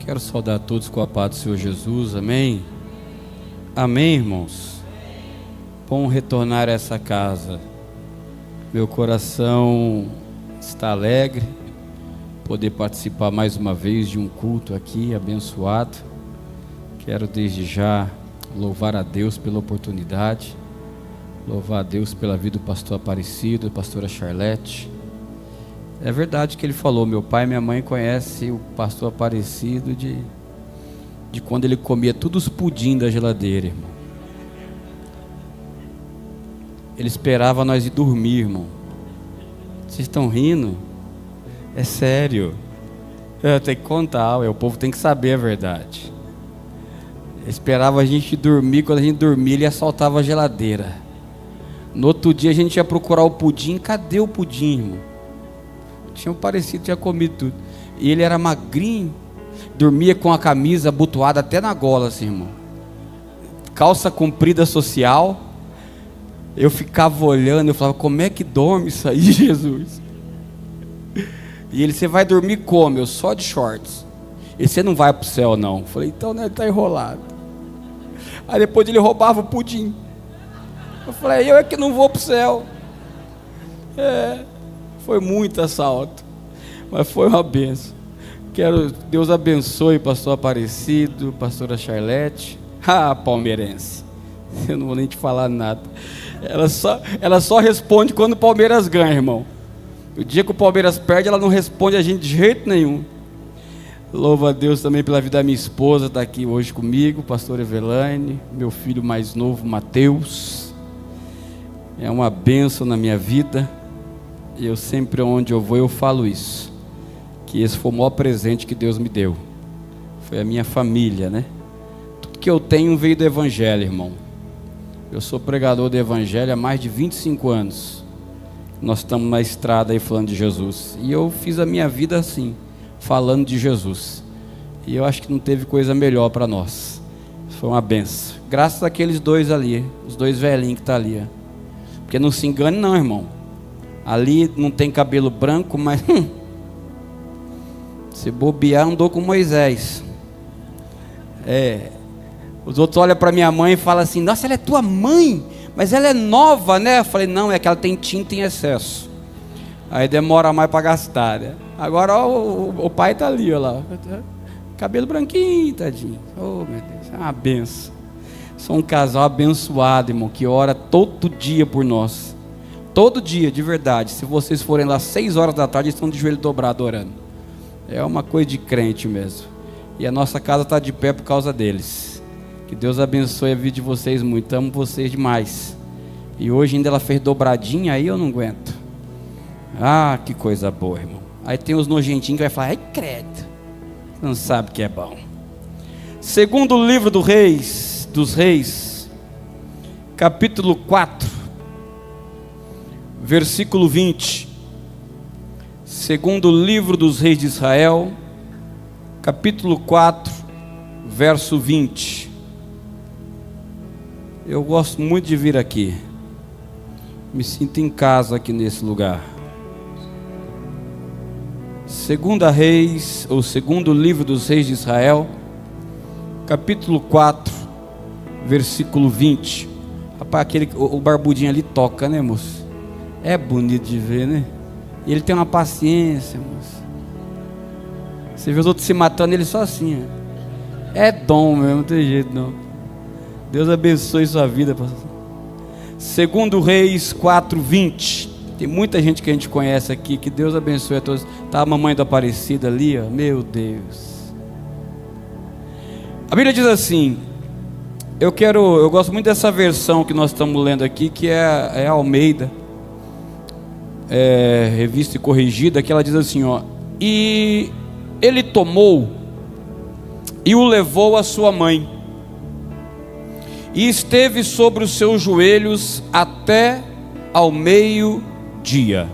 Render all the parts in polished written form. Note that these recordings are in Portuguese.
Quero saudar a todos com a paz do Senhor Jesus, amém? Amém, irmãos? Bom retornar a essa casa. Meu coração está alegre, poder participar mais uma vez de um culto aqui, abençoado. Quero desde já louvar a Deus pela oportunidade, louvar a Deus pela vida do pastor Aparecido, da pastora Charlete. É verdade que ele falou, meu pai e minha mãe conhecem o pastor Aparecido de quando ele comia todos os pudim da geladeira, irmão. Ele esperava nós ir dormir, irmão. Vocês estão rindo? É sério. Eu tenho que contar, o povo tem que saber a verdade. Ele esperava a gente dormir, quando a gente dormia ele assaltava a geladeira. No outro dia a gente ia procurar o pudim, cadê o pudim, irmão? Tinha um parecido, tinha comido tudo. E ele era magrinho, dormia com a camisa abotoada até na gola, assim, irmão. Calça comprida social. Eu ficava olhando, eu falava, como é que dorme isso aí, Jesus? E ele, você vai dormir como? Eu só de shorts. E você não vai pro céu, não. Eu falei, então, né, tá enrolado. Aí depois ele roubava o pudim. Eu falei, eu é que não vou pro céu. Foi muito assalto, mas foi uma benção. Deus abençoe pastor Aparecido, pastora Charlete. Palmeirense, eu não vou nem te falar nada. Ela só responde quando o Palmeiras ganha, irmão. O dia que o Palmeiras perde, ela não responde a gente de jeito nenhum. Louvo a Deus também pela vida da minha esposa, está aqui hoje comigo, pastor Evelane, meu filho mais novo, Mateus. É uma bênção na minha vida. E eu sempre, onde eu vou, eu falo isso, que esse foi o maior presente que Deus me deu, foi a minha família, né? Tudo que eu tenho veio do Evangelho, irmão. Eu sou pregador do Evangelho há mais de 25 anos. Nós estamos na estrada aí falando de Jesus, e eu fiz a minha vida assim, falando de Jesus, e eu acho que não teve coisa melhor para nós. Foi uma benção, graças àqueles dois ali, os dois velhinhos que estão ali, porque não se engane não, irmão. Ali não tem cabelo branco, mas se bobear, andou com Moisés. Os outros olham para minha mãe e falam assim, nossa, ela é tua mãe, mas ela é nova, né? Eu falei, não, é que ela tem tinta em excesso. Aí demora mais para gastar, né? Agora ó, o pai está ali, ó lá, cabelo branquinho, tadinho. Oh, meu Deus, é uma benção. Sou um casal abençoado, irmão, que ora todo dia por nós. Todo dia, de verdade. Se vocês forem lá 6 horas da tarde, eles estão de joelho dobrado orando. É uma coisa de crente mesmo. E a nossa casa está de pé por causa deles. Que Deus abençoe a vida de vocês muito. Amo vocês demais. E hoje ainda ela fez dobradinha, aí eu não aguento. Que coisa boa, irmão. Aí tem os nojentinhos que vai falar, ai credo, você não sabe o que é bom. Segundo livro dos Reis, capítulo 4. Versículo 20, segundo livro dos Reis de Israel, capítulo 4, verso 20. Eu gosto muito de vir aqui, me sinto em casa aqui nesse lugar. Segundo livro dos Reis de Israel, capítulo 4, versículo 20. Rapaz, o barbudinho ali toca, né, moço? É bonito de ver, né? E ele tem uma paciência, moço. Você vê os outros se matando, ele só assim, é dom mesmo, não tem jeito não. Deus abençoe sua vida, pastor. Segundo Reis 4:20. Tem muita gente que a gente conhece aqui, que Deus abençoe a todos. Tá a mamãe do Aparecido ali, ó. Meu Deus. A Bíblia diz assim, eu gosto muito dessa versão que nós estamos lendo aqui, que é a Almeida, revista e corrigida, que ela diz assim, ó, e ele tomou e o levou à sua mãe, e esteve sobre os seus joelhos até ao meio-dia,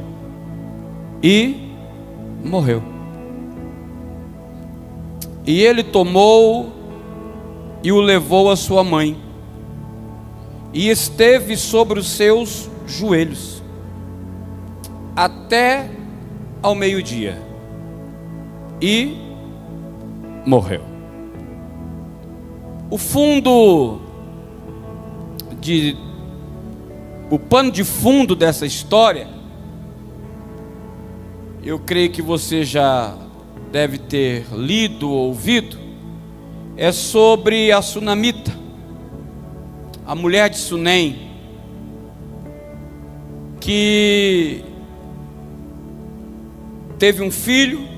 e morreu. E ele tomou e o levou à sua mãe, e esteve sobre os seus joelhos até ao meio-dia, e morreu. O pano de fundo dessa história, eu creio que você já deve ter lido ou ouvido, é sobre a sunamita, a mulher de Sunem, que teve um filho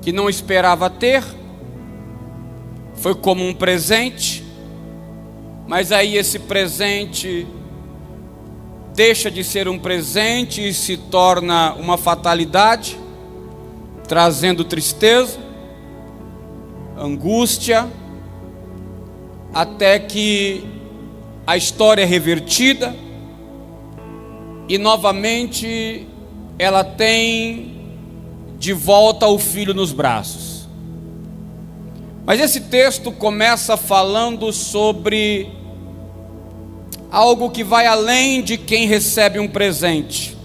que não esperava ter, foi como um presente, mas aí esse presente deixa de ser um presente e se torna uma fatalidade, trazendo tristeza, angústia, até que a história é revertida e novamente ela tem de volta o filho nos braços. Mas esse texto começa falando sobre algo que vai além de quem recebe um presente.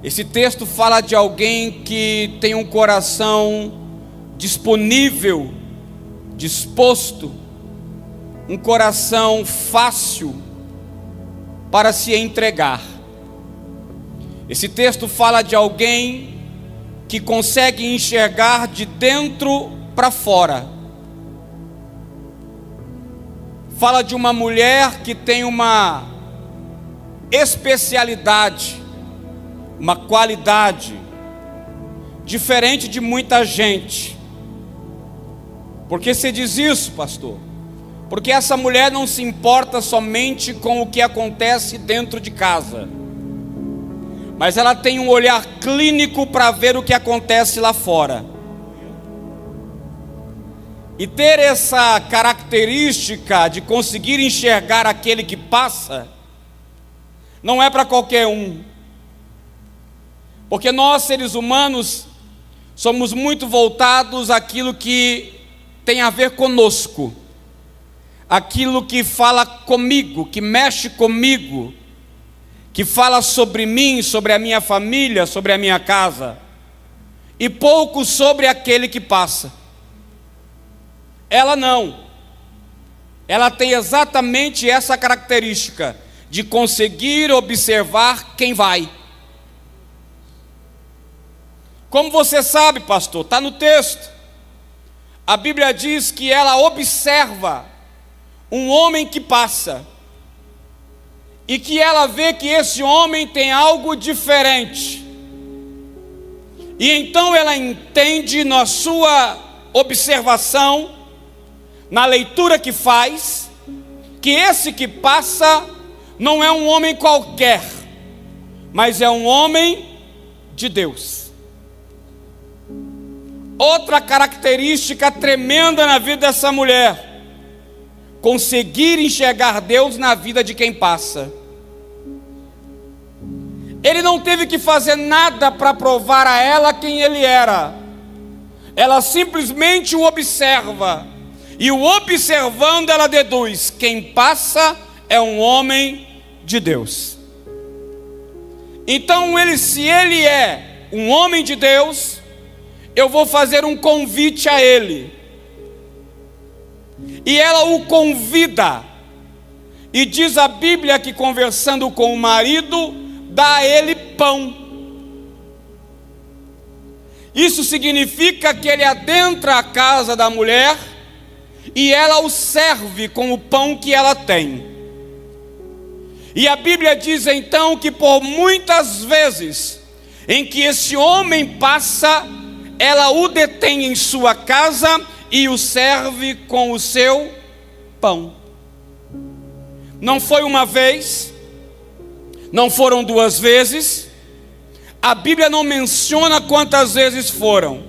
Esse texto fala de alguém que tem um coração disponível, disposto, um coração fácil para se entregar. Esse texto fala de alguém que consegue enxergar de dentro para fora. Fala de uma mulher que tem uma especialidade, uma qualidade diferente de muita gente. Por que você diz isso, pastor? Porque essa mulher não se importa somente com o que acontece dentro de casa, mas ela tem um olhar clínico para ver o que acontece lá fora. E ter essa característica de conseguir enxergar aquele que passa, não é para qualquer um. Porque nós, seres humanos, somos muito voltados àquilo que tem a ver conosco, aquilo que fala comigo, que mexe comigo, que fala sobre mim, sobre a minha família, sobre a minha casa, e pouco sobre aquele que passa. Ela não, ela tem exatamente essa característica de conseguir observar quem vai. Como você sabe, pastor, está no texto, a Bíblia diz que ela observa um homem que passa, e que ela vê que esse homem tem algo diferente, e então ela entende na sua observação, na leitura que faz, que esse que passa não é um homem qualquer, mas é um homem de Deus. Outra característica tremenda na vida dessa mulher: conseguir enxergar Deus na vida de quem passa. Ele não teve que fazer nada para provar a ela quem ele era, ela simplesmente o observa, e o observando ela deduz: quem passa é um homem de Deus. Então se ele é um homem de Deus, eu vou fazer um convite a ele. E ela o convida, e diz a Bíblia que conversando com o marido, dá a ele pão. Isso significa que ele adentra a casa da mulher, e ela o serve com o pão que ela tem. E a Bíblia diz então que por muitas vezes em que esse homem passa, ela o detém em sua casa e o serve com o seu pão. Não foi uma vez, não foram duas vezes, a Bíblia não menciona quantas vezes foram,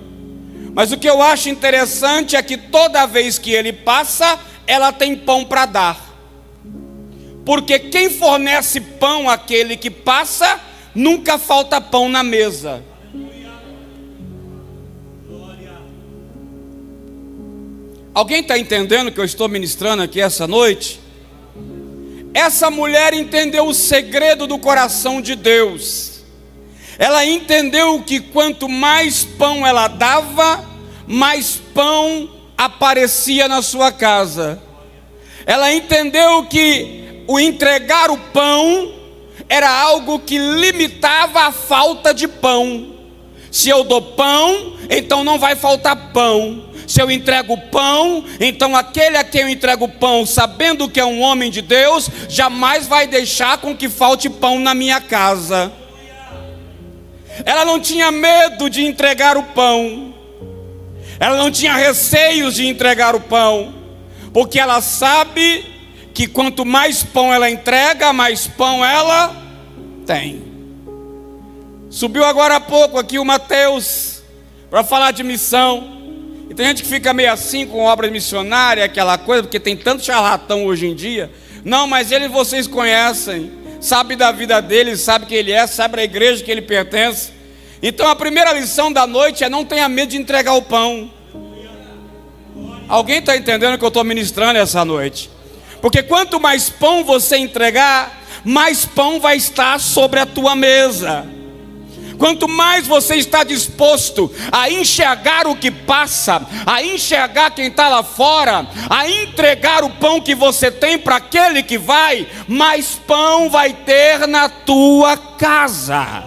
mas o que eu acho interessante é que toda vez que ele passa, ela tem pão para dar, porque quem fornece pão àquele que passa, nunca falta pão na mesa. Alguém está entendendo o que eu estou ministrando aqui essa noite? Essa mulher entendeu o segredo do coração de Deus. Ela entendeu que quanto mais pão ela dava, mais pão aparecia na sua casa. Ela entendeu que o entregar o pão era algo que limitava a falta de pão. Se eu dou pão, então não vai faltar pão. Se eu entrego pão, então aquele a quem eu entrego pão, sabendo que é um homem de Deus, jamais vai deixar com que falte pão na minha casa. Ela não tinha medo de entregar o pão. Ela não tinha receios de entregar o pão, porque ela sabe que quanto mais pão ela entrega, mais pão ela tem. Subiu agora há pouco aqui o Mateus para falar de missão. E tem gente que fica meio assim com obra missionária, aquela coisa, porque tem tanto charlatão hoje em dia. Não, mas ele vocês conhecem, sabe da vida dele, sabe quem ele é, sabe da igreja que ele pertence. Então a primeira lição da noite é: não tenha medo de entregar o pão. Alguém está entendendo o que eu estou ministrando essa noite? Porque quanto mais pão você entregar, mais pão vai estar sobre a tua mesa. Quanto mais você está disposto a enxergar o que passa, a enxergar quem está lá fora, a entregar o pão que você tem para aquele que vai, mais pão vai ter na tua casa.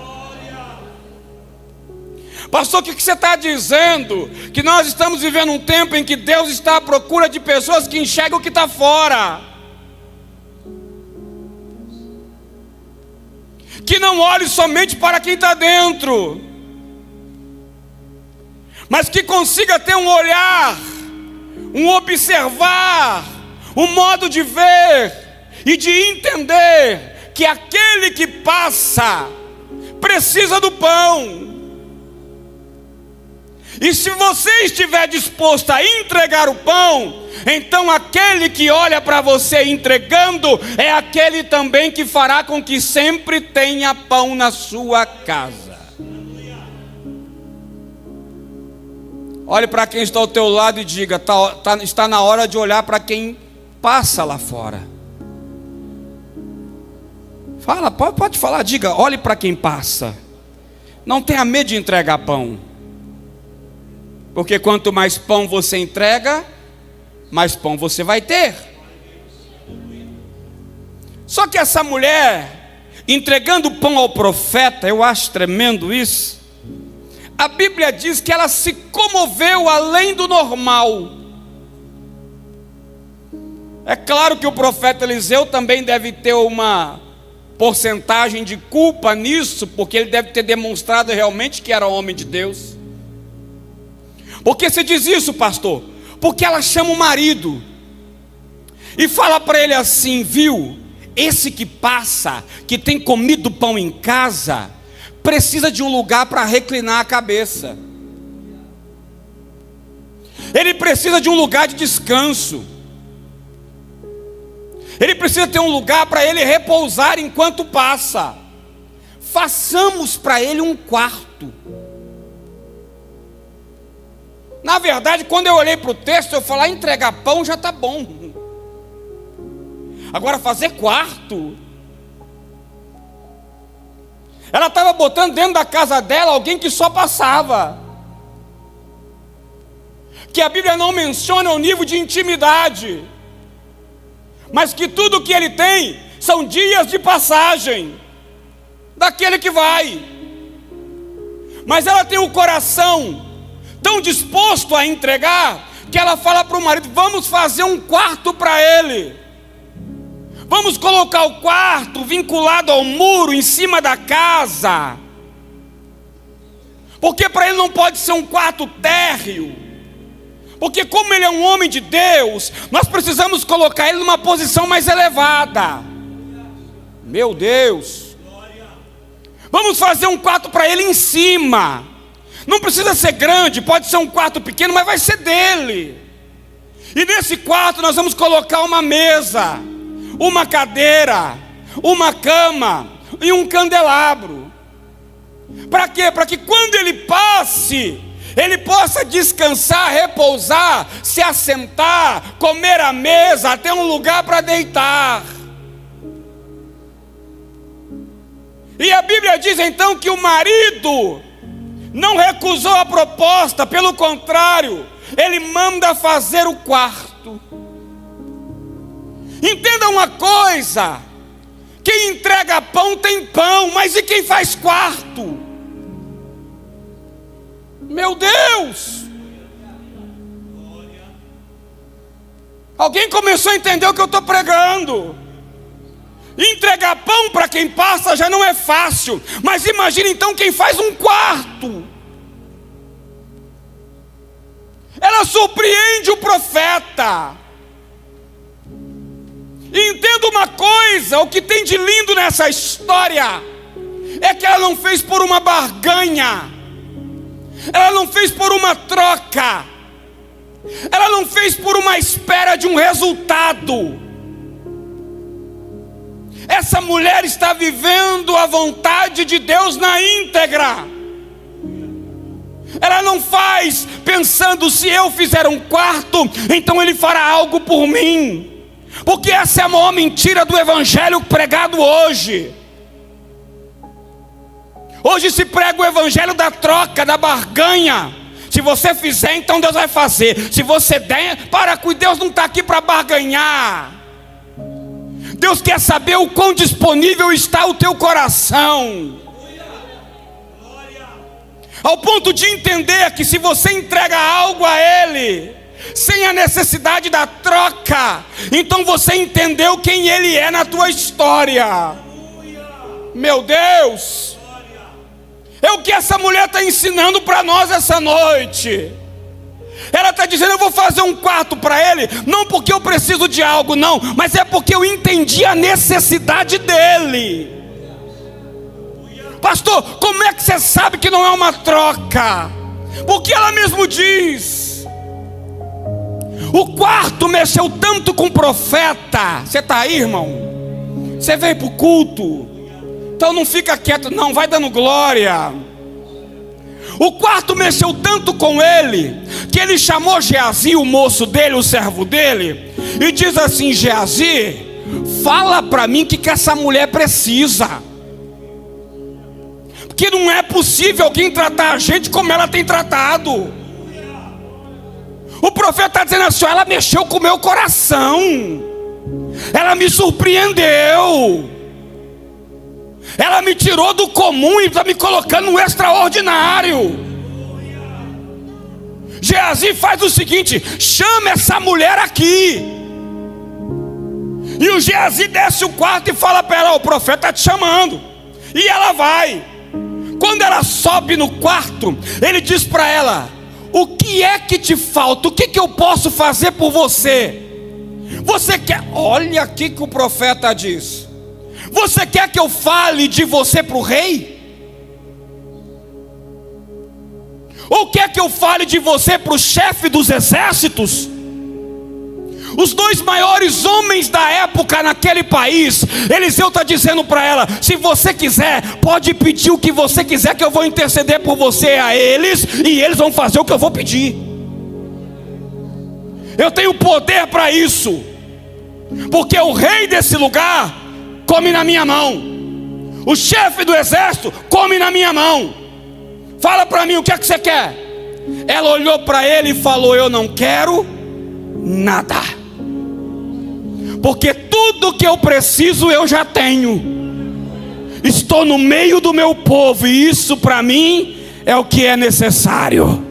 Pastor, o que você está dizendo? Que nós estamos vivendo um tempo em que Deus está à procura de pessoas que enxergam o que está fora, que não olhe somente para quem está dentro, mas que consiga ter um olhar, um observar, um modo de ver e de entender que aquele que passa precisa do pão. E se você estiver disposto a entregar o pão, então aquele que olha para você entregando é aquele também que fará com que sempre tenha pão na sua casa. Olhe para quem está ao teu lado e diga: está na hora de olhar para quem passa lá fora. Fala, pode falar, diga: olhe para quem passa. Não tenha medo de entregar pão. Porque quanto mais pão você entrega, mais pão você vai ter. Só que essa mulher, entregando pão ao profeta, eu acho tremendo isso. A Bíblia diz que ela se comoveu além do normal. É claro que o profeta Eliseu também deve ter uma porcentagem de culpa nisso, porque ele deve ter demonstrado realmente que era homem de Deus. Por que você diz isso, pastor? Porque ela chama o marido e fala para ele assim: viu, esse que passa, que tem comido pão em casa, precisa de um lugar para reclinar a cabeça. Ele precisa de um lugar de descanso. Ele precisa ter um lugar para ele repousar enquanto passa. Façamos para ele um quarto. Na verdade, quando eu olhei para o texto, eu falei: entregar pão já está bom. Agora fazer quarto. Ela estava botando dentro da casa dela alguém que só passava. Que a Bíblia não menciona o nível de intimidade, mas que tudo que ele tem são dias de passagem daquele que vai. Mas ela tem o coração tão disposto a entregar, que ela fala para o marido: vamos fazer um quarto para ele. Vamos colocar o quarto vinculado ao muro, em cima da casa. Porque para ele não pode ser um quarto térreo. Porque como ele é um homem de Deus, nós precisamos colocar ele numa posição mais elevada. Meu Deus. Vamos fazer um quarto para ele em cima. Não precisa ser grande, pode ser um quarto pequeno, mas vai ser dele. E nesse quarto nós vamos colocar uma mesa, uma cadeira, uma cama e um candelabro. Para quê? Para que quando ele passe, ele possa descansar, repousar, se assentar, comer à mesa, ter um lugar para deitar. E a Bíblia diz então que o marido não recusou a proposta, pelo contrário, ele manda fazer o quarto. Entenda uma coisa: quem entrega pão tem pão, mas e quem faz quarto? Meu Deus! Alguém começou a entender o que eu estou pregando. Entregar pão para quem passa já não é fácil, mas imagine então quem faz um quarto. Ela surpreende o profeta. E entenda uma coisa: o que tem de lindo nessa história é que ela não fez por uma barganha, ela não fez por uma troca, ela não fez por uma espera de um resultado. Essa mulher está vivendo a vontade de Deus na íntegra. Ela não faz pensando: se eu fizer um quarto, então ele fará algo por mim. Porque essa é a maior mentira do evangelho pregado hoje. Hoje se prega o evangelho da troca, da barganha. Se você fizer, então Deus vai fazer. Se você der, para que Deus não está aqui para barganhar. Deus quer saber o quão disponível está o teu coração, ao ponto de entender que se você entrega algo a Ele, sem a necessidade da troca, então você entendeu quem Ele é na tua história. Meu Deus, é o que essa mulher está ensinando para nós essa noite. Ela está dizendo: eu vou fazer um quarto para ele, não porque eu preciso de algo, não, mas é porque eu entendi a necessidade dele. Pastor, como é que você sabe que não é uma troca? Porque ela mesmo diz: o quarto mexeu tanto com o profeta. Você está aí, irmão? Você veio para o culto? Então não fica quieto não, vai dando glória. O quarto mexeu tanto com ele, que ele chamou Geazi, o moço dele, o servo dele, e diz assim: Geazi, fala para mim o que essa mulher precisa. Porque não é possível alguém tratar a gente como ela tem tratado. O profeta está dizendo assim: ela mexeu com o meu coração, ela me surpreendeu, ela me tirou do comum e está me colocando no extraordinário. Geazi faz o seguinte: chama essa mulher aqui. E o Geazi desce o quarto e fala para ela: o profeta está te chamando. E ela vai. Quando ela sobe no quarto, ele diz para ela: o que é que te falta? O que eu posso fazer por você? Você quer? Olha aqui que o profeta diz: você quer que eu fale de você para o rei? Ou quer que eu fale de você para o chefe dos exércitos? Os dois maiores homens da época naquele país. Eliseu está dizendo para ela: se você quiser, pode pedir o que você quiser, que eu vou interceder por você a eles, e eles vão fazer o que eu vou pedir. Eu tenho poder para isso, porque o rei desse lugar come na minha mão, o chefe do exército come na minha mão. Fala para mim, o que é que você quer? Ela olhou para ele e falou: eu não quero nada, porque tudo que eu preciso eu já tenho. Estou no meio do meu povo, e isso para mim é o que é necessário.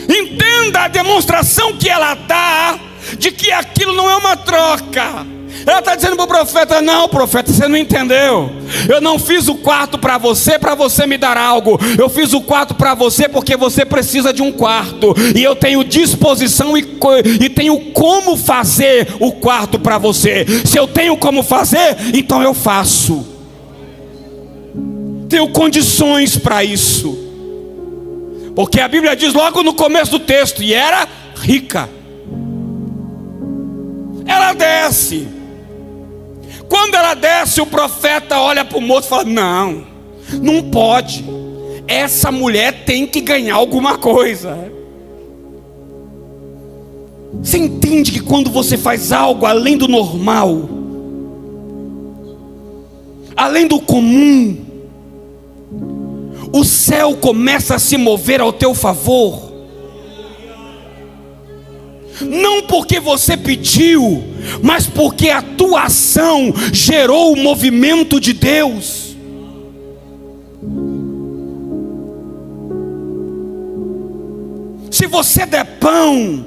Entenda a demonstração que ela dá de que aquilo não é uma troca. Ela está dizendo para o profeta: não, profeta, você não entendeu. Eu não fiz o quarto para você me dar algo. Eu fiz o quarto para você porque você precisa de um quarto, e eu tenho disposição e tenho como fazer o quarto para você. Se eu tenho como fazer, então eu faço. Tenho condições para isso, porque a Bíblia diz logo no começo do texto: e era rica. Ela desce. Quando ela desce, o profeta olha para o moço e fala: não, não pode. Essa mulher tem que ganhar alguma coisa. Você entende que quando você faz algo além do normal, além do comum. O céu começa a se mover ao teu favor. Não porque você pediu, mas porque a tua ação gerou o movimento de Deus. Se você der pão,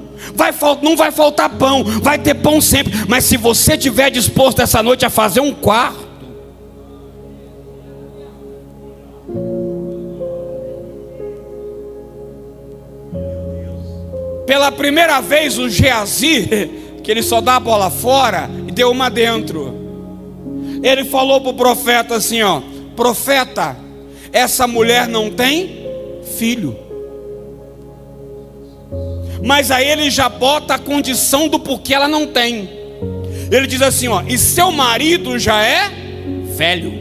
não vai faltar pão, vai ter pão sempre. Mas se você estiver disposto essa noite a fazer um quarto, pela primeira vez o Geazi, que ele só dá a bola fora, e deu uma dentro. Ele falou para o profeta assim, ó: profeta, essa mulher não tem filho. Mas aí ele já bota a condição do porquê ela não tem. Ele diz assim, ó: e seu marido já é velho.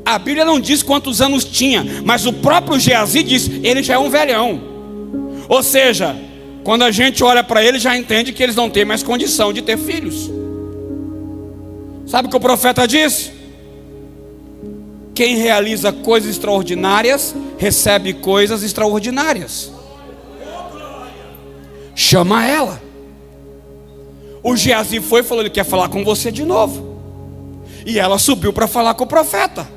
A Bíblia não diz quantos anos tinha, mas o próprio Geazi diz, ele já é um velhão. Ou seja, quando a gente olha para ele, já entende que eles não têm mais condição de ter filhos. Sabe o que o profeta diz? Quem realiza coisas extraordinárias, recebe coisas extraordinárias. Chama ela. O Geazi foi e falou, ele quer falar com você de novo. E ela subiu para falar com o profeta.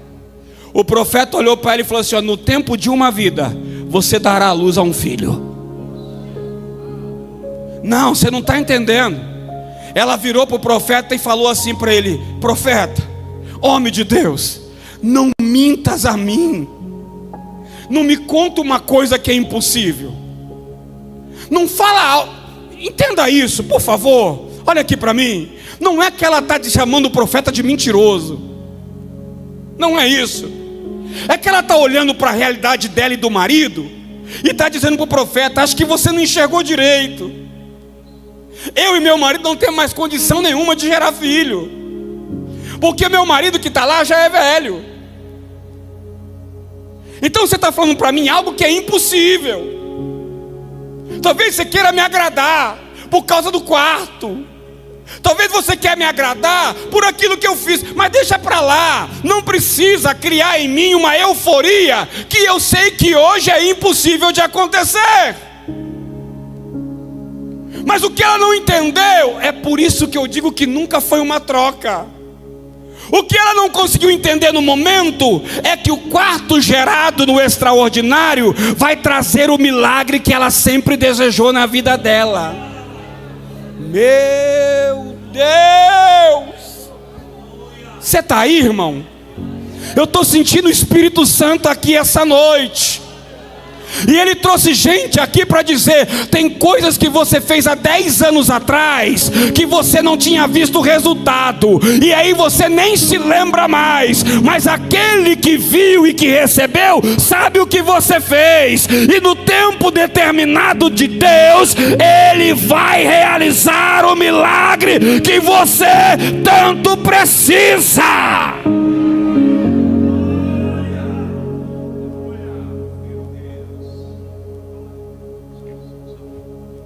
O profeta olhou para ele e falou assim, ó: no tempo de uma vida, você dará à luz a um filho. Não, você não está entendendo. Ela virou para o profeta e falou assim para ele: profeta, homem de Deus, não mintas a mim. Não me conta uma coisa que é impossível. Não fala, entenda isso, por favor. Olha aqui para mim. Não é que ela está chamando o profeta de mentiroso. Não é isso. É que ela está olhando para a realidade dela e do marido e está dizendo para o profeta: acho que você não enxergou direito. Eu e meu marido não temos mais condição nenhuma de gerar filho, porque meu marido que está lá já é velho. Então você está falando para mim algo que é impossível. Talvez você queira me agradar por causa do quarto. Talvez você queira me agradar por aquilo que eu fiz. Mas deixa para lá. Não precisa criar em mim uma euforia que eu sei que hoje é impossível de acontecer. Mas o que ela não entendeu, é por isso que eu digo que nunca foi uma troca. O que ela não conseguiu entender no momento é que o quarto gerado no extraordinário vai trazer o milagre que ela sempre desejou na vida dela. Meu Deus! Você está aí, irmão? Eu estou sentindo o Espírito Santo aqui essa noite. E ele trouxe gente aqui para dizer: tem coisas que você fez há 10 anos atrás que você não tinha visto o resultado, e aí você nem se lembra mais. Mas aquele que viu e que recebeu sabe o que você fez. E no tempo determinado de Deus, Ele vai realizar o milagre que você tanto precisa.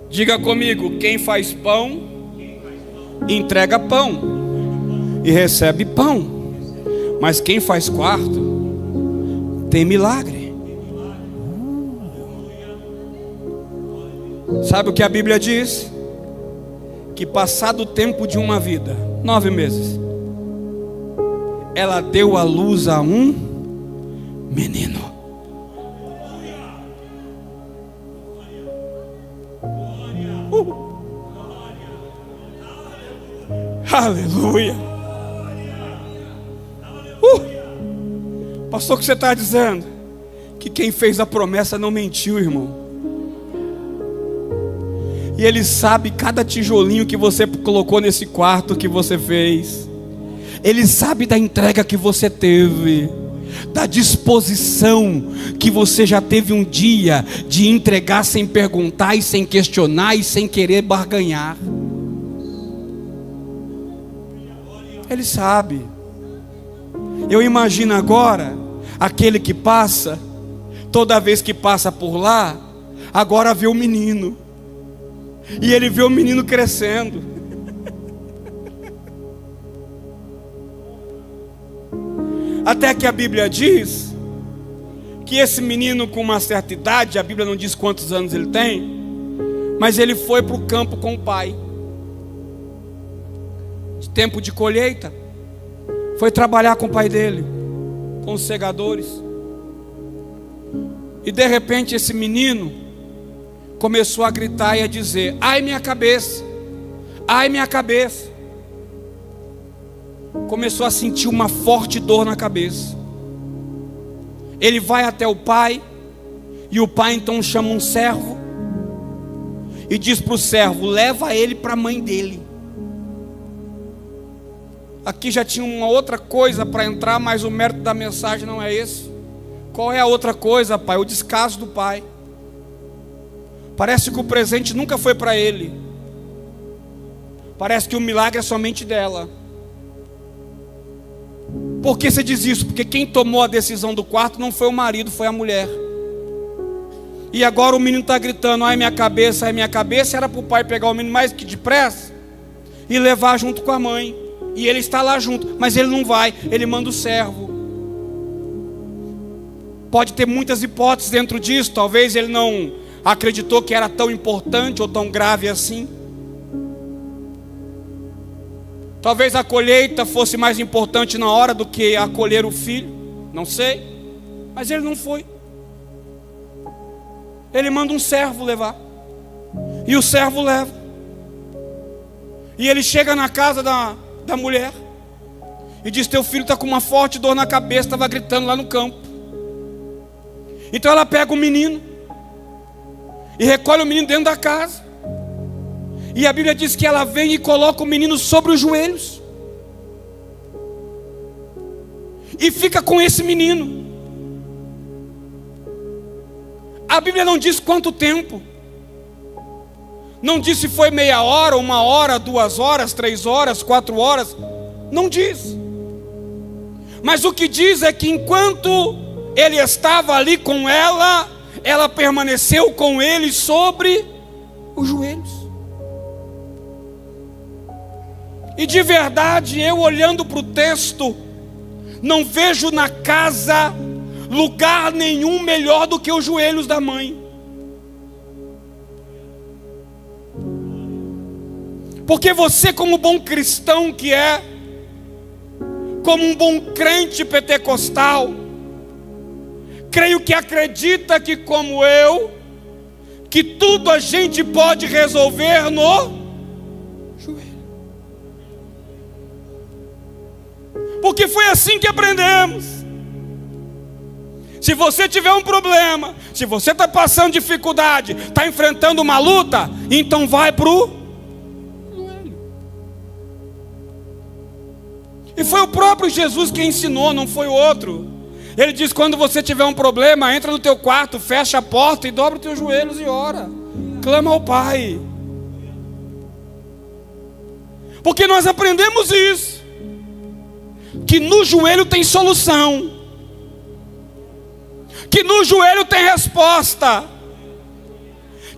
Diga comigo: quem faz pão, entrega pão e recebe pão. Mas quem faz quarto, tem milagre. Sabe o que a Bíblia diz? Que passado o tempo de uma vida, 9 meses, ela deu à luz a um menino. Aleluia. Pastor, o que você está dizendo? Que quem fez a promessa não mentiu, irmão. E Ele sabe cada tijolinho que você colocou nesse quarto que você fez. Ele sabe da entrega que você teve, da disposição que você já teve um dia de entregar sem perguntar e sem questionar e sem querer barganhar. Ele sabe. Eu imagino agora aquele que passa, toda vez que passa por lá, agora vê o menino, e ele vê o menino crescendo. Até que a Bíblia diz que esse menino com uma certa idade, a Bíblia não diz quantos anos ele tem, mas ele foi para o campo com o pai. De tempo de colheita, foi trabalhar com o pai dele, com os segadores. E de repente esse menino começou a gritar e a dizer: ai minha cabeça, ai minha cabeça. Começou a sentir uma forte dor na cabeça. Ele vai até o pai, e o pai então chama um servo e diz para o servo: leva ele para a mãe dele. Aqui já tinha uma outra coisa para entrar, mas o mérito da mensagem não é esse. Qual é a outra coisa, pai? O descaso do pai. Parece que o presente nunca foi para ele. Parece que o milagre é somente dela. Por que você diz isso? Porque quem tomou a decisão do quarto não foi o marido, foi a mulher. E agora o menino está gritando: ai minha cabeça, ai minha cabeça. Era para o pai pegar o menino mais que depressa e levar junto com a mãe. E ele está lá junto, mas ele não vai, ele manda o servo. Pode ter muitas hipóteses dentro disso. Talvez ele não acreditou que era tão importante ou tão grave assim. Talvez a colheita fosse mais importante na hora do que acolher o filho. Não sei. Mas ele não foi. Ele manda um servo levar. E o servo leva. E ele chega na casa da mulher e diz: teu filho está com uma forte dor na cabeça, estava gritando lá no campo. Então ela pega o menino e recolhe o menino dentro da casa. E a Bíblia diz que ela vem e coloca o menino sobre os joelhos e fica com esse menino. A Bíblia não diz quanto tempo. Não diz se foi meia hora, 1 hora, 2 horas, 3 horas, 4 horas. Não diz. Mas o que diz é que enquanto ele estava ali com ela, ela permaneceu com ele sobre os joelhos. E de verdade, eu olhando para o texto, não vejo na casa lugar nenhum melhor do que os joelhos da mãe. Porque você, como bom cristão que é, como um bom crente pentecostal, creio que acredita que, como eu, que tudo a gente pode resolver no joelho. Porque foi assim que aprendemos. Se você tiver um problema, se você está passando dificuldade, está enfrentando uma luta, então vai para o joelho. E foi o próprio Jesus que ensinou, não foi o outro. Ele diz: quando você tiver um problema, entra no teu quarto, fecha a porta e dobra os teus joelhos e ora. Clama ao Pai. Porque nós aprendemos isso, que no joelho tem solução, que no joelho tem resposta,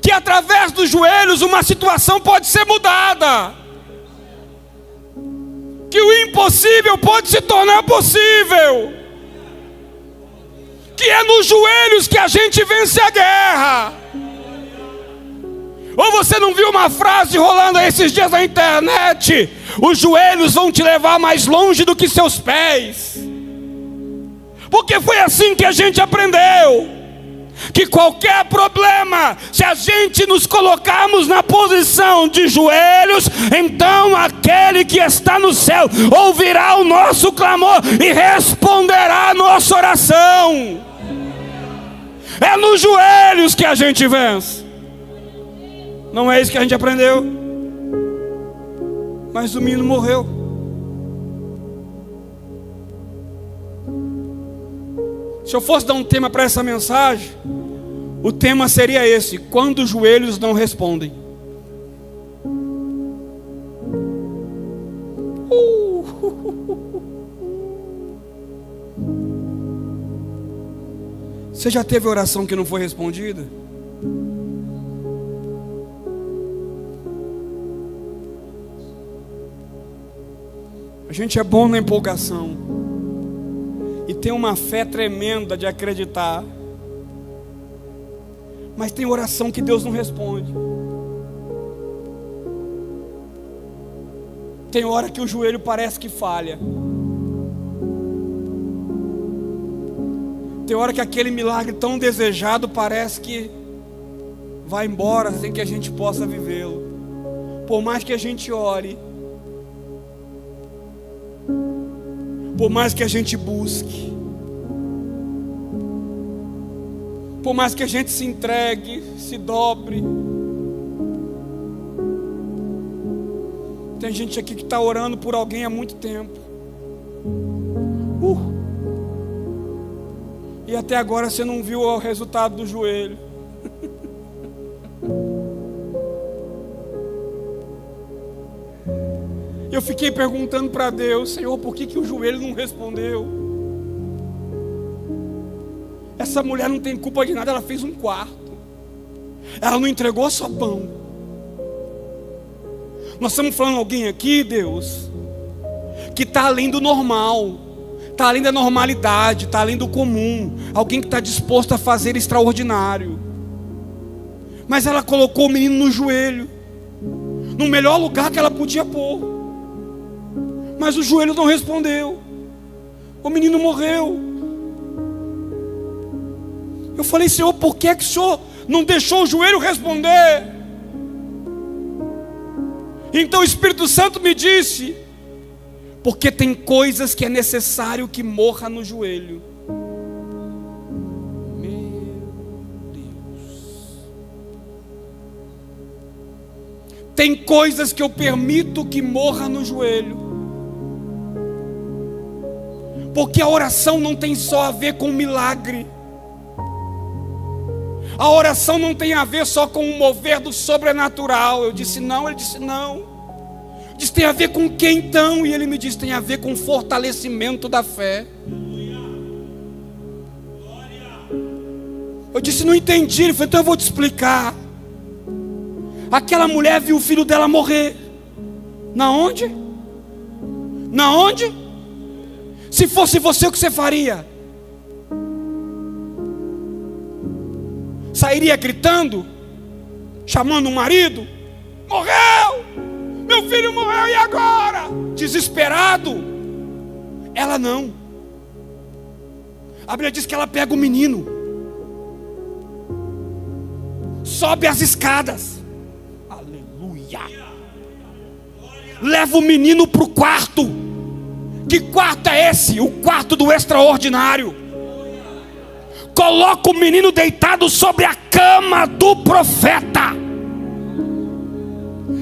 que através dos joelhos uma situação pode ser mudada, que o impossível pode se tornar possível, que é nos joelhos que a gente vence a guerra. Ou você não viu uma frase rolando aí esses dias na internet: os joelhos vão te levar mais longe do que seus pés. Porque foi assim que a gente aprendeu, que qualquer problema, se a gente nos colocarmos na posição de joelhos, então aquele que está no céu ouvirá o nosso clamor e responderá a nossa oração. É nos joelhos que a gente vence. Não é isso que a gente aprendeu. Mas o menino morreu. Se eu fosse dar um tema para essa mensagem, o tema seria esse: quando os joelhos não respondem. Você já teve oração que não foi respondida? A gente é bom na empolgação. e tem uma fé tremenda de acreditar, mas tem oração que Deus não responde. Tem hora que o joelho parece que falha. Tem hora que aquele milagre tão desejado parece que vai embora sem que a gente possa vivê-lo. Por mais que a gente ore, por mais que a gente busque, por mais que a gente se entregue, se dobre. Tem gente aqui que está orando por alguém há muito tempo. E até agora você não viu o resultado do joelho. Eu fiquei perguntando para Deus: Senhor, por que o joelho não respondeu? Essa mulher não tem culpa de nada, ela fez um quarto. Ela não entregou só pão. Nós estamos falando de alguém aqui, Deus, que está além do normal, está além da normalidade, está além do comum. Alguém que está disposto a fazer extraordinário. Mas ela colocou o menino no joelho, no melhor lugar que ela podia pôr. Mas o joelho não respondeu. O menino morreu. Eu falei: Senhor, por que o Senhor não deixou o joelho responder? Então o Espírito Santo me disse: porque tem coisas que é necessário que morra no joelho. Meu Deus. Tem coisas que eu permito que morra no joelho. Porque a oração não tem só a ver com milagre. A oração não tem a ver só com o mover do sobrenatural. Eu disse não, ele disse não. Eu disse: tem a ver com que então? E ele me disse: tem a ver com o fortalecimento da fé. Eu disse: não entendi. Ele falou: então eu vou te explicar. Aquela mulher viu o filho dela morrer. Na onde? Na onde? Se fosse você, o que você faria? Sairia gritando, chamando o marido? Morreu! Meu filho morreu, e agora? Desesperado. Ela não. A Bíblia diz que ela pega o menino, sobe as escadas, aleluia, leva o menino para o quarto. Que quarto é esse? O quarto do extraordinário. Coloca o menino deitado sobre a cama do profeta.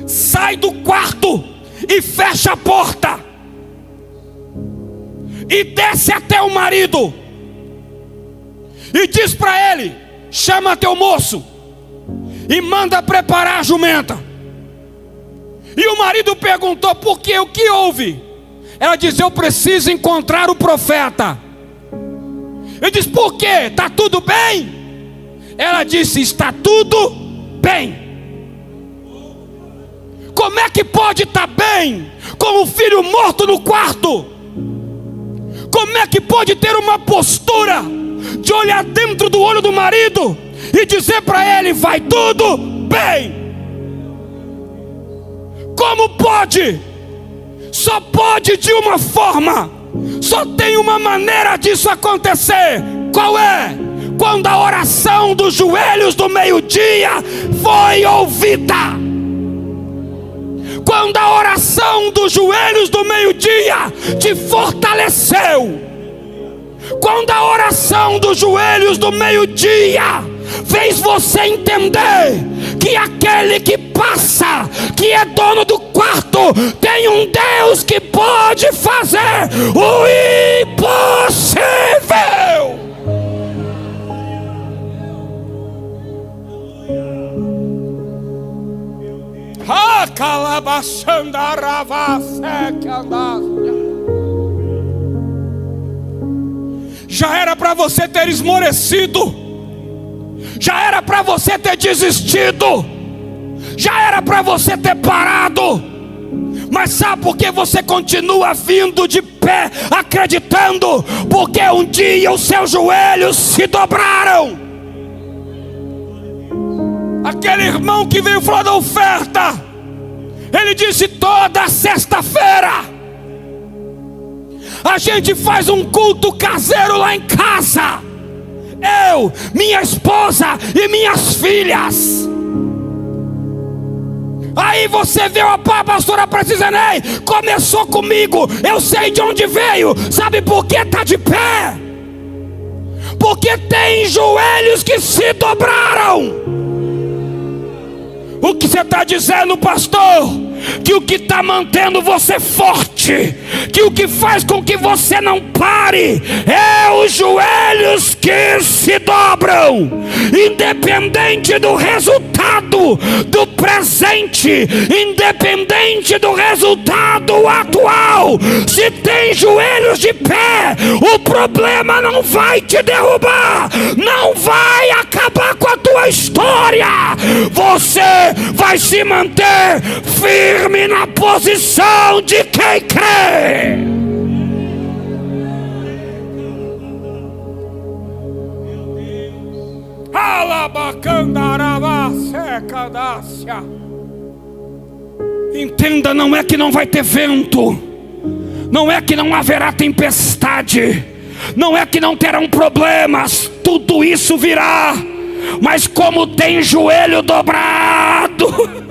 Sai do quarto e fecha a porta. E desce até o marido. E diz para ele: chama teu moço e manda preparar a jumenta. E o marido perguntou: por quê? O que houve? Ela diz: eu preciso encontrar o profeta. Eu disse: por quê? Está tudo bem? Ela disse: está tudo bem. Como é que pode estar bem com o filho morto no quarto? Como é que pode ter uma postura de olhar dentro do olho do marido e dizer para ele: vai tudo bem? Como pode? Só pode de uma forma. Só tem uma maneira disso acontecer. Qual é? Quando a oração dos joelhos do meio-dia foi ouvida. Quando a oração dos joelhos do meio-dia te fortaleceu. Quando a oração dos joelhos do meio-dia fez você entender que aquele que passa, que é dono do quarto, tem um Deus que pode fazer o impossível. Já era para você ter esmorecido, já era para você ter desistido, já era para você ter parado. Mas sabe por que você continua vindo de pé? pé, acreditando, porque um dia os seus joelhos se dobraram. Aquele irmão que veio falar da oferta, ele disse: toda sexta-feira a gente faz um culto caseiro lá em casa, eu, minha esposa e minhas filhas. Aí você vê a pastora Precisenei, começou comigo, eu sei de onde veio. Sabe por que está de pé? Porque tem joelhos que se dobraram. O que você está dizendo, pastor? Que o que está mantendo você forte, que o que faz com que você não pare, é os joelhos que se dobram, independente do resultado do presente, independente do resultado atual. Se tem joelhos de pé, o problema não vai te derrubar, não vai acabar com a tua história. Você vai se manter firme na posição de quem crê. Entenda, não é que não vai ter vento, não é que não haverá tempestade, não é que não terão problemas, tudo isso virá. Mas como tem joelho dobrado,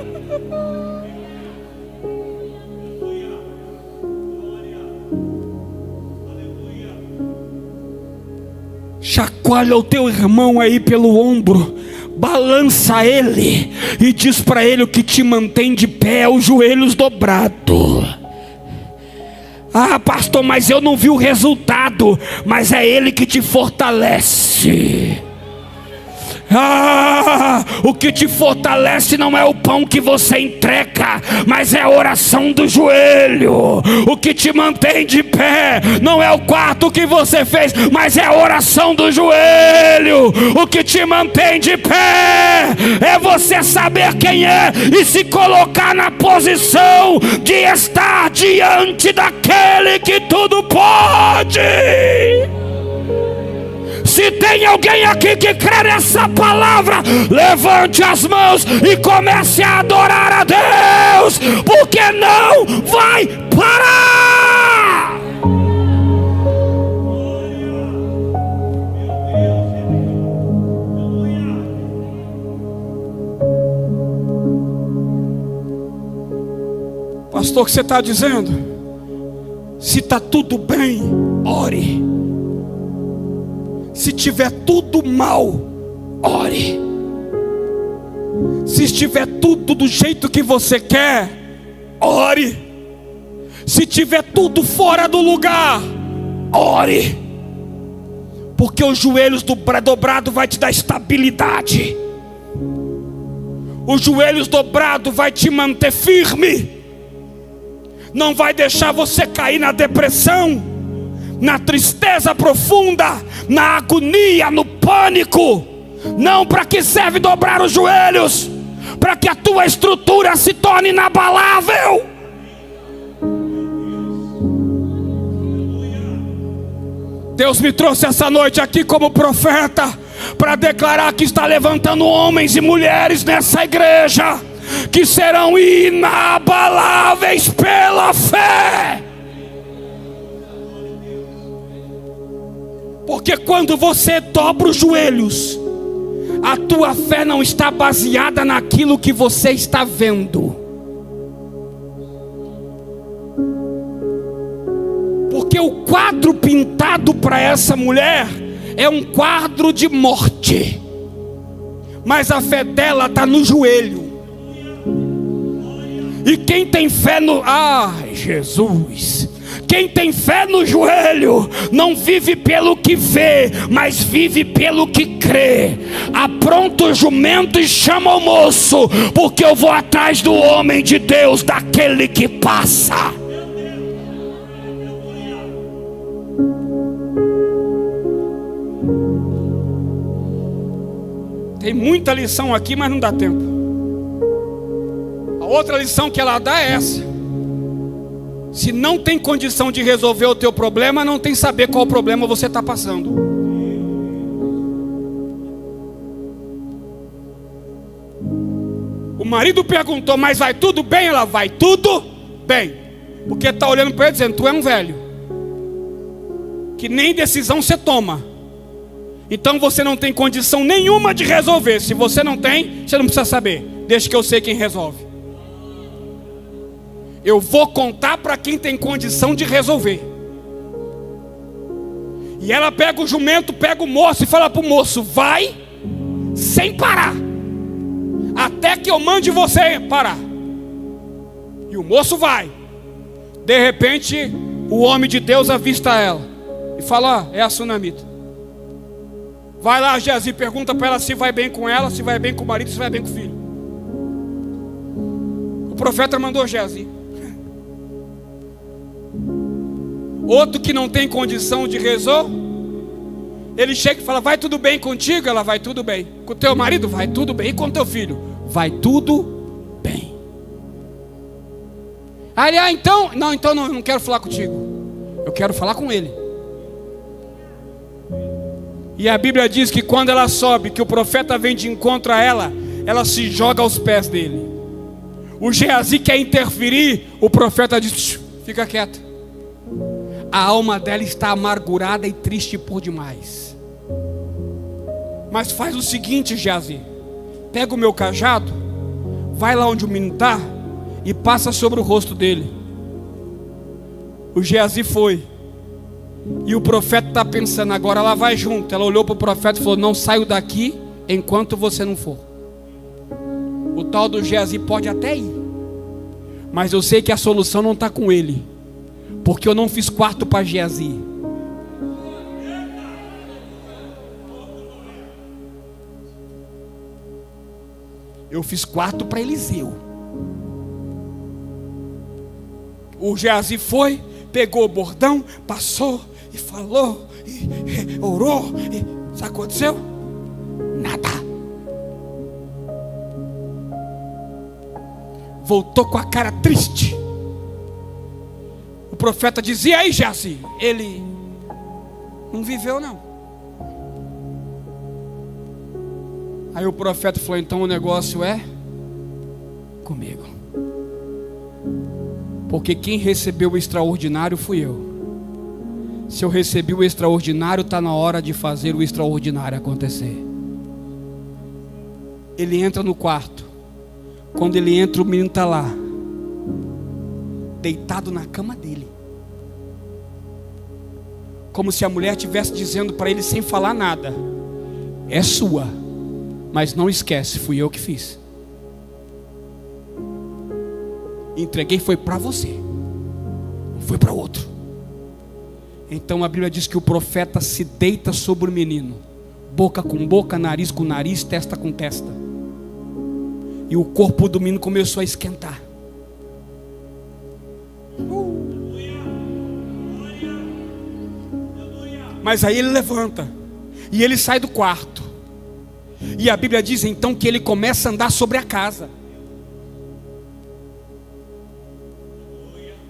chacoalha o teu irmão aí pelo ombro, balança ele e diz para ele: o que te mantém de pé é os joelhos dobrados. Ah, pastor, mas eu não vi o resultado. Mas é ele que te fortalece. Ah, o que te fortalece não é o pão que você entrega, mas é a oração do joelho. O que te mantém de pé não é o quarto que você fez, mas é a oração do joelho. O que te mantém de pé é você saber quem é e se colocar na posição de estar diante daquele que tudo pode. Se tem alguém aqui que crê nessa palavra, levante as mãos e comece a adorar a Deus, porque não vai parar. Pastor, o que você está dizendo? Se está tudo bem, ore. Se tiver tudo mal, ore. Se estiver tudo do jeito que você quer, ore. Se tiver tudo fora do lugar, ore. Porque os joelhos dobrados vai te dar estabilidade. Os joelhos dobrados vai te manter firme. Não vai deixar você cair na depressão, na tristeza profunda, na agonia, no pânico. Não. Para que serve dobrar os joelhos? Para que a tua estrutura se torne inabalável. Deus me trouxe essa noite aqui como profeta para declarar que está levantando homens e mulheres nessa igreja que serão inabaláveis pela fé. Porque quando você dobra os joelhos, a tua fé não está baseada naquilo que você está vendo. Porque o quadro pintado para essa mulher é um quadro de morte, mas a fé dela está no joelho. E quem tem fé no... Jesus! Quem tem fé no joelho não vive pelo que vê, mas vive pelo que crê. Apronta o jumento e chama o moço, porque eu vou atrás do homem de Deus, daquele que passa. Tem muita lição aqui, mas não dá tempo. A outra lição que ela dá é essa: Se não tem condição de resolver o teu problema, não tem saber qual problema você está passando. O marido perguntou, mas vai tudo bem? Ela, vai tudo bem. Porque está olhando para ele dizendo, tu é um velho, que nem decisão você toma. Então você não tem condição nenhuma de resolver. Se você não tem, você não precisa saber. Deixa que eu sei quem resolve. Eu vou contar para quem tem condição de resolver. E ela pega o jumento, pega o moço e fala para o moço, vai sem parar, até que eu mande você parar. E o moço vai. De repente, o homem de Deus avista ela e fala, é a sunamita. Vai lá, Geazi, pergunta para ela se vai bem com ela, se vai bem com o marido, se vai bem com o filho. O profeta mandou Geazi. Outro que não tem condição de resolver, ele chega e fala, vai tudo bem contigo? Ela, vai tudo bem. Com o teu marido? Vai tudo bem. E com o teu filho? Vai tudo bem. Aí ele, então eu não quero falar contigo, eu quero falar com ele. E a Bíblia diz que quando ela sobe, que o profeta vem de encontro a ela, ela se joga aos pés dele. O Geazi quer interferir, o profeta diz, fica quieto. A alma dela está amargurada e triste por demais. Mas faz o seguinte, Geazi, pega o meu cajado, vai lá onde o menino está e passa sobre o rosto dele. O Geazi foi. E o profeta está pensando, agora ela vai junto. Ela olhou para o profeta e falou, não saio daqui enquanto você não for. O tal do Geazi pode até ir, mas eu sei que a solução não está com ele, porque eu não fiz quarto para Geazi. Eu fiz quarto para Eliseu. O Geazi foi, pegou o bordão, passou e falou, e orou, e sabe o que aconteceu? Nada. Voltou com a cara triste. O profeta dizia, e aí Geazi? Ele não viveu não. Aí o profeta falou, então o negócio é comigo. Porque quem recebeu o extraordinário fui eu. Se eu recebi o extraordinário, está na hora de fazer o extraordinário acontecer. Ele entra no quarto. Quando ele entra, o menino está lá, deitado na cama dele, como se a mulher estivesse dizendo para ele sem falar nada, é sua, mas não esquece, fui eu que fiz. Entreguei, foi para você, não foi para outro. Então a Bíblia diz que o profeta se deita sobre o menino, boca com boca, nariz com nariz, testa com testa. E o corpo do menino começou a esquentar. Mas aí ele levanta e ele sai do quarto. E a Bíblia diz então que ele começa a andar sobre a casa.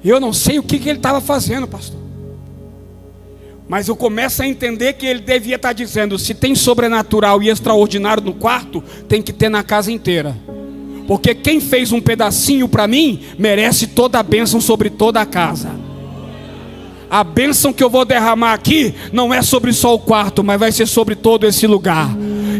Eu não sei o que ele estava fazendo, pastor, mas eu começo a entender que ele devia estar dizendo, se tem sobrenatural e extraordinário no quarto, tem que ter na casa inteira. Porque quem fez um pedacinho para mim, merece toda a bênção sobre toda a casa. A bênção que eu vou derramar aqui, não é sobre só o quarto, mas vai ser sobre todo esse lugar.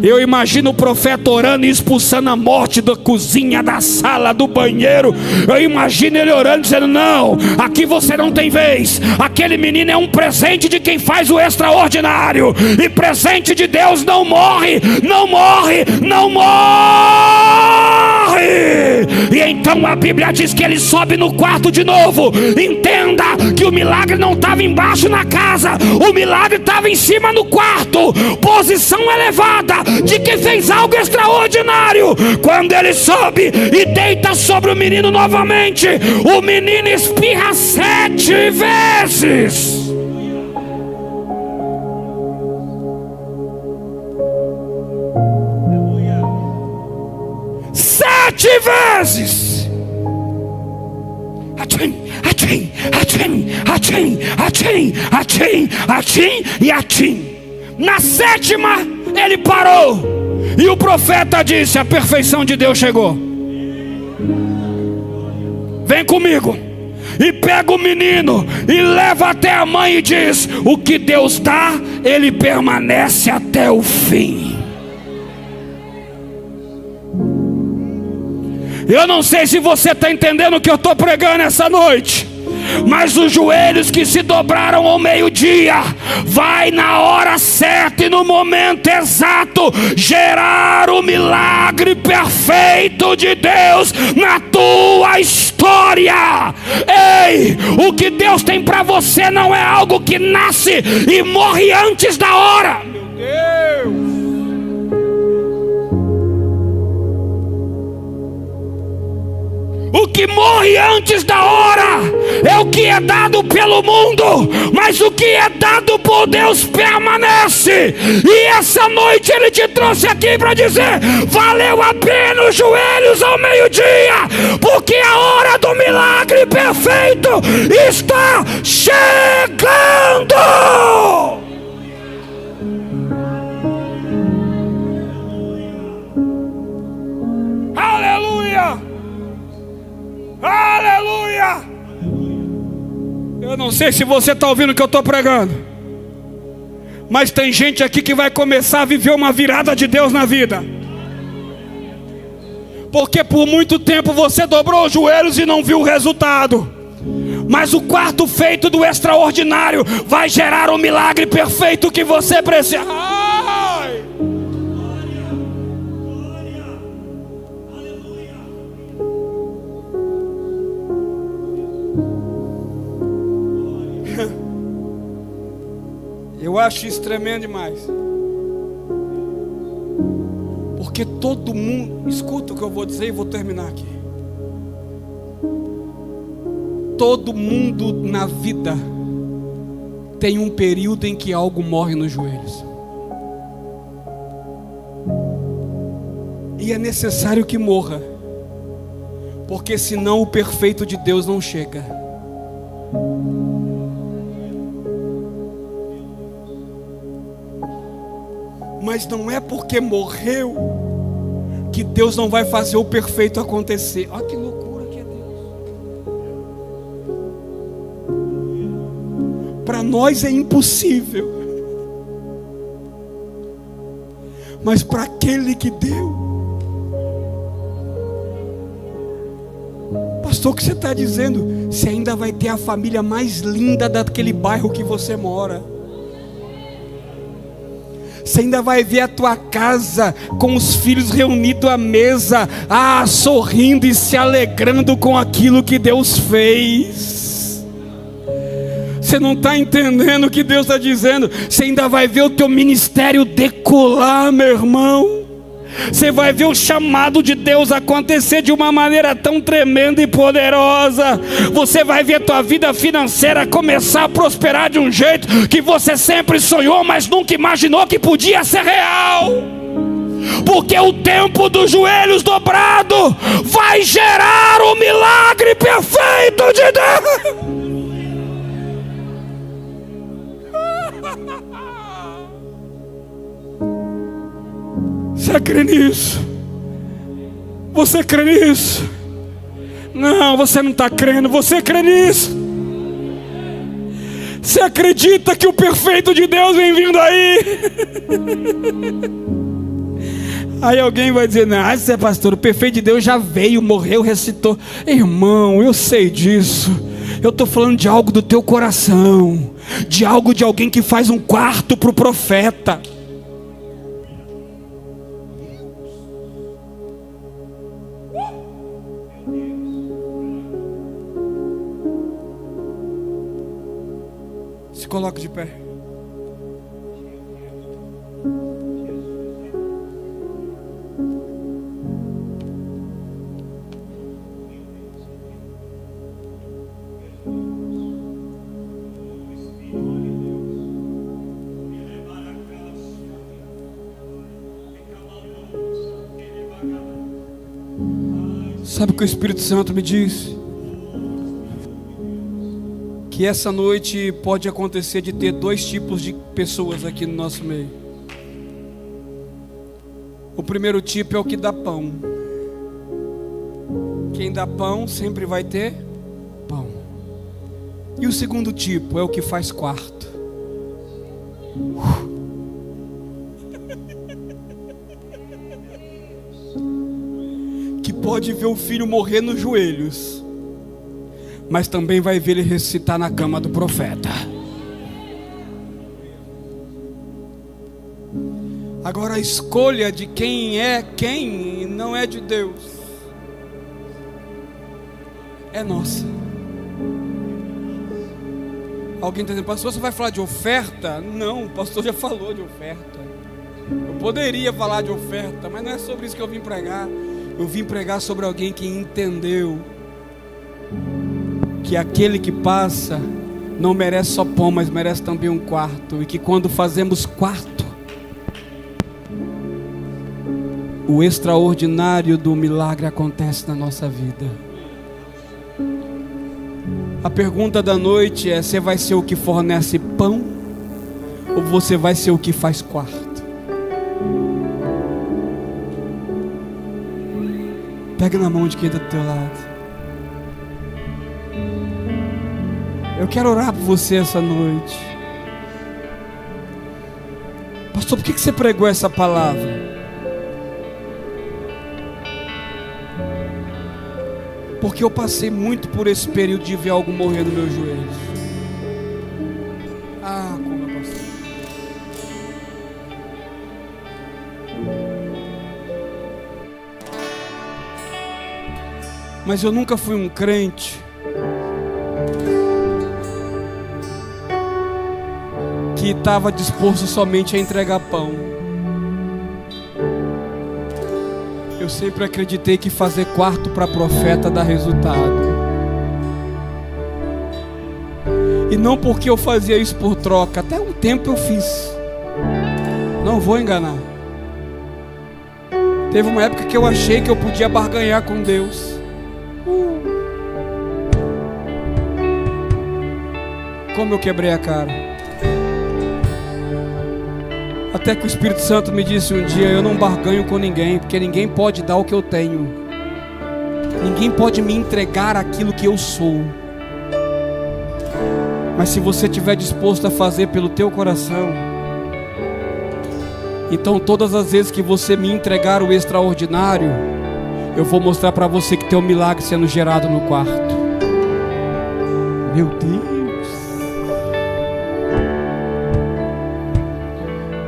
Eu imagino o profeta orando e expulsando a morte da cozinha, da sala, do banheiro. Eu imagino ele orando, dizendo, não, aqui você não tem vez. Aquele menino é um presente de quem faz o extraordinário. E presente de Deus não morre, não morre, não morre. E então a Bíblia diz que ele sobe no quarto de novo. Entenda que o milagre não estava embaixo na casa, o milagre estava em cima no quarto. Posição elevada de quem fez algo extraordinário. Quando ele sobe e deita sobre o menino novamente, o menino espirra 7 vezes. Sete vezes. atim, atim, atim, atim, atim, atim e atim. Na sétima ele parou, e o profeta disse: a perfeição de Deus chegou. Vem comigo. E pega o menino e leva até a mãe e diz: o que Deus dá, ele permanece até o fim. Eu não sei se você está entendendo o que eu estou pregando essa noite, mas os joelhos que se dobraram ao meio-dia vai na hora certa e no momento exato gerar o milagre perfeito de Deus na tua história. Ei, o que Deus tem para você não é algo que nasce e morre antes da hora. Meu Deus! O que morre antes da hora é o que é dado pelo mundo, mas o que é dado por Deus permanece. E essa noite Ele te trouxe aqui para dizer: valeu a pena os joelhos ao meio-dia, porque a hora do milagre perfeito está chegando. Aleluia! Aleluia! Eu não sei se você está ouvindo o que eu estou pregando, mas tem gente aqui que vai começar a viver uma virada de Deus na vida, porque por muito tempo você dobrou os joelhos e não viu o resultado. Mas o quarto feito do extraordinário vai gerar o milagre perfeito que você precisa. Ai! Eu acho isso tremendo demais, porque todo mundo, escuta o que eu vou dizer e vou terminar aqui. Todo mundo na vida tem um período em que algo morre nos joelhos, e é necessário que morra, porque senão o perfeito de Deus não chega. Mas não é porque morreu que Deus não vai fazer o perfeito acontecer. Olha que loucura que é Deus. Para nós é impossível, mas para aquele que deu. Pastor, o que você está dizendo? Você ainda vai ter a família mais linda daquele bairro que você mora. Você ainda vai ver a tua casa com os filhos reunidos à mesa, sorrindo e se alegrando com aquilo que Deus fez. Você não está entendendo o que Deus está dizendo. Você ainda vai ver o teu ministério decolar, meu irmão. Você vai ver o chamado de Deus acontecer de uma maneira tão tremenda e poderosa. Você vai ver a tua vida financeira começar a prosperar de um jeito que você sempre sonhou, mas nunca imaginou que podia ser real. Porque o tempo dos joelhos dobrados vai gerar o milagre perfeito de Deus. Você crê nisso? Você crê nisso? Não, você não está crendo. Você crê nisso? Você acredita que o perfeito de Deus vem vindo aí? Aí alguém vai dizer: não, isso é pastor, o perfeito de Deus já veio, morreu, ressuscitou. Irmão, eu sei disso. Eu estou falando de algo do teu coração, de algo de alguém que faz um quarto para o profeta. Se coloque de pé. Sabe o que o Espírito Santo me diz? que essa noite pode acontecer de ter dois tipos de pessoas aqui no nosso meio. O primeiro tipo é o que dá pão. Quem dá pão sempre vai ter pão. E o segundo tipo é o que faz quarto. Que pode ver o filho morrer nos joelhos, mas também vai ver ele ressuscitar na cama do profeta. Agora a escolha de quem é quem não é de Deus, é nossa. Alguém está dizendo: pastor, você vai falar de oferta? Não, o pastor já falou de oferta. Eu poderia falar de oferta, mas não é sobre isso que eu vim pregar. Eu vim pregar sobre alguém que entendeu que aquele que passa não merece só pão, mas merece também um quarto. E que quando fazemos quarto, o extraordinário do milagre acontece na nossa vida. A pergunta da noite é: você vai ser o que fornece pão, ou você vai ser o que faz quarto? Pega na mão de quem está do teu lado. Eu quero orar por você essa noite. Pastor, por que você pregou essa palavra? Porque eu passei muito por esse período de ver algo morrer no meu joelho. Ah, como eu passei. Mas eu nunca fui um crente que estava disposto somente a entregar pão. Eu sempre acreditei que fazer quarto para profeta dá resultado. E não porque eu fazia isso por troca. Até um tempo eu fiz. Não vou enganar. Teve uma época que eu achei que eu podia barganhar com Deus. Como eu quebrei a cara. Até que o Espírito Santo me disse um dia: eu não barganho com ninguém, porque ninguém pode dar o que eu tenho. Ninguém pode me entregar aquilo que eu sou. Mas se você estiver disposto a fazer pelo teu coração, então todas as vezes que você me entregar o extraordinário, eu vou mostrar para você que tem um milagre sendo gerado no quarto. Meu Deus.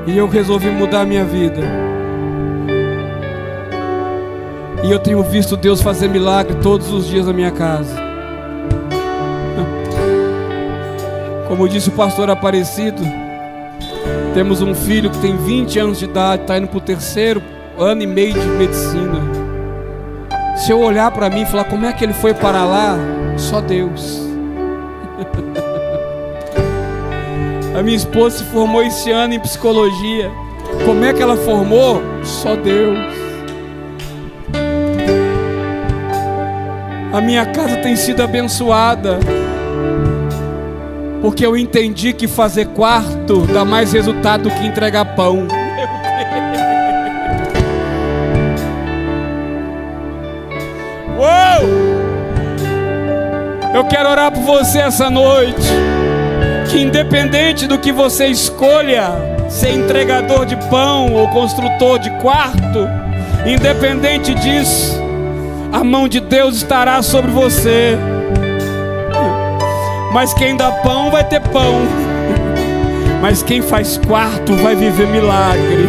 E eu resolvi mudar a minha vida. E eu tenho visto Deus fazer milagre todos os dias na minha casa. Como disse o pastor Aparecido, temos um filho que tem 20 anos de idade, está indo para o 3º ano e meio de medicina. Se eu olhar para mim e falar: como é que ele foi para lá? Só Deus. A minha esposa se formou esse ano em psicologia. Como é que ela formou? Só Deus. A minha casa tem sido abençoada, porque eu entendi que fazer quarto dá mais resultado do que entregar pão. Uou! Eu quero orar por você essa noite. Que independente do que você escolha, ser entregador de pão ou construtor de quarto, independente disso, a mão de Deus estará sobre você. Mas quem dá pão vai ter pão, mas quem faz quarto vai viver milagre.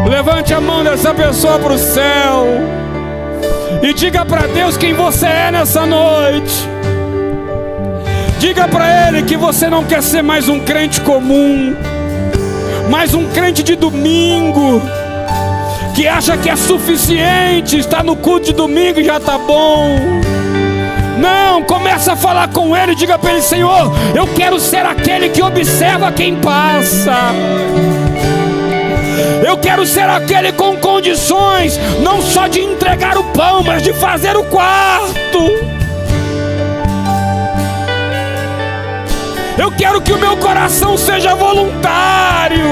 Levante a mão dessa pessoa para o céu e diga para Deus quem você é nessa noite. Diga para Ele que você não quer ser mais um crente comum, mais um crente de domingo, que acha que é suficiente estar no culto de domingo e já está bom. Não, começa a falar com Ele, diga para Ele: Senhor, eu quero ser aquele que observa quem passa. Eu quero ser aquele com condições, não só de entregar o pão, mas de fazer o quarto. Eu quero que o meu coração seja voluntário,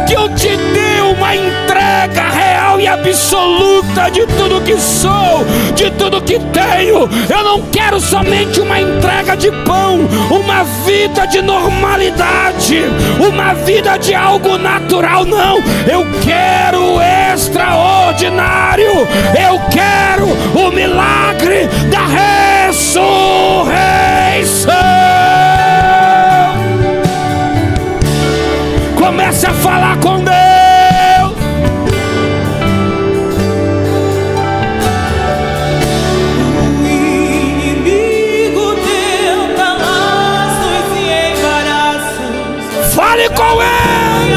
que eu te dê uma entrega real e absoluta de tudo que sou, de tudo que tenho. Eu não quero somente uma entrega de pão, uma vida de normalidade, uma vida de algo natural, não. Eu quero o extraordinário, eu quero o milagre da ressurreição. Comece a falar com Deus. O inimigo tenta laços e embaraços. Fale com Ele.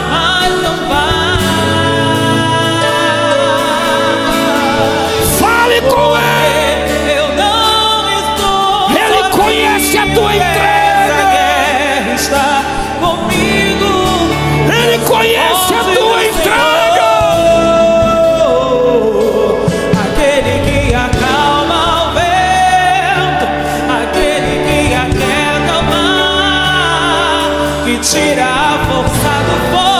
Mas não vai. Fale com Ele. Eu não estou. Ele conhece a tua entrega. Está comigo. Ele conhece a tua entrega. Aquele que acalma o vento, aquele que aquieta o mar, que tira a força do fogo.